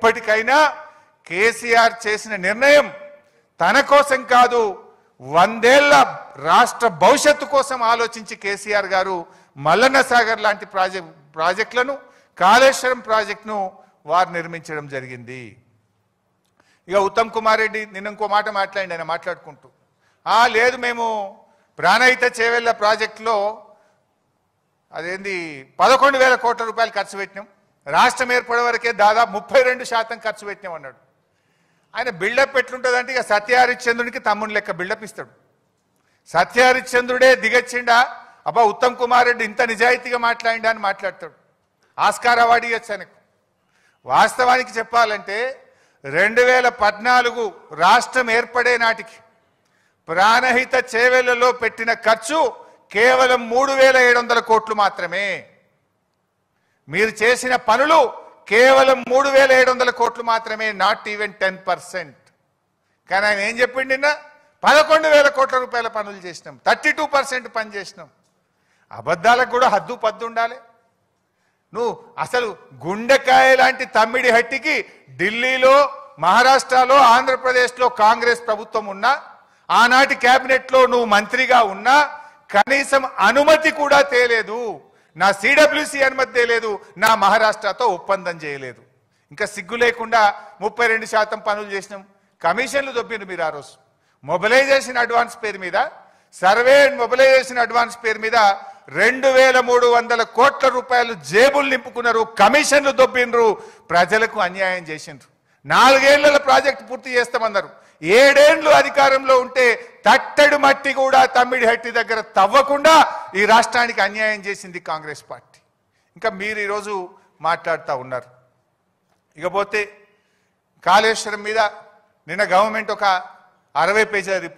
ఇప్పటికైనా కేసీఆర్ చేసిన నిర్ణయం తన కోసం కాదు, 100 ఏళ్ల రాష్ట్ర భవిష్యత్తు కోసం ఆలోచించి కేసీఆర్ గారు మల్లన్న సాగర్ లాంటి ప్రాజెక్టులను, కాళేశ్వరం ప్రాజెక్టును వారు నిర్మించడం జరిగింది. ఇక ఉత్తమ్ కుమార్ రెడ్డి నిన్న ఇంకో మాట మాట్లాడి ఆయన మాట్లాడుకుంటూ, లేదు మేము ప్రాణహిత చేవెళ్ల ప్రాజెక్టులో అదేంది 11,000 కోట్ల రూపాయలు ఖర్చు పెట్టినాం, రాష్ట్రం ఏర్పడే వరకే దాదాపు 32% ఖర్చు పెట్టినాం అన్నాడు. ఆయన బిల్డప్ ఎట్లుంటుందంటే ఇక సత్యహరిశ్చంద్రునికి తమ్ముని లెక్క బిల్డప్ ఇస్తాడు. సత్యహరిశ్చంద్రుడే దిగచ్చిండా, అబ్బా ఉత్తమ్ కుమార్ రెడ్డి ఇంత నిజాయితీగా మాట్లాడిండా అని మాట్లాడతాడు. ఆస్కార్ అవార్డు ఇవ్వచ్చు ఆయనకు. వాస్తవానికి చెప్పాలంటే 2014 రాష్ట్రం ఏర్పడే నాటికి ప్రాణహిత చేవెళ్లలో పెట్టిన ఖర్చు కేవలం 3,700 కోట్లు మాత్రమే. మీరు చేసిన పనులు కేవలం 3,700 కోట్లు మాత్రమే, నాట్ ఈవెన్ 10%. కానీ ఆయన ఏం చెప్పిండు నిన్న, 11,000 కోట్ల రూపాయల పనులు చేసినాం, 32% పని చేసినాం. అబద్ధాలకు కూడా హద్దు పద్దు ఉండాలి. నువ్వు అసలు గుండెకాయ లాంటి తమ్మిడి హట్టికి ఢిల్లీలో, మహారాష్ట్రలో, ఆంధ్రప్రదేశ్లో కాంగ్రెస్ ప్రభుత్వం ఉన్నా, ఆనాటి కేబినెట్లో నువ్వు మంత్రిగా ఉన్నా కనీసం అనుమతి కూడా తేలేదు. నా సిడబ్ల్యూసి అనుమతి తేలేదు, నా మహారాష్ట్రతో ఒప్పందం చేయలేదు. ఇంకా సిగ్గు లేకుండా 32% పనులు చేసినాం. కమిషన్లు దొబ్బిండ్రు మీరు ఆ రోజు. మొబిలైజేషన్ అడ్వాన్స్ పేరు మీద, సర్వే అండ్ మొబిలైజేషన్ అడ్వాన్స్ పేరు మీద 2,300 కోట్ల రూపాయలు జేబులు నింపుకున్నారు, కమిషన్లు దొబ్బిండ్రు, ప్రజలకు అన్యాయం చేసిండ్రు. 4 ఏళ్ల ప్రాజెక్టు పూర్తి చేస్తామన్నారు. 7 ఏళ్లు అధికారంలో ఉంటే తట్టడి మట్టి కూడా తమ్మిడి హట్టి దగ్గర తవ్వకుండా ఈ రాష్ట్రానికి అన్యాయం చేసింది కాంగ్రెస్ పార్టీ. ఇంకా మీరు ఈరోజు మాట్లాడుతూ ఉన్నారు. ఇకపోతే కాళేశ్వరం మీద నిన్న గవర్నమెంట్ ఒక 60 పేజీల రిపోర్ట్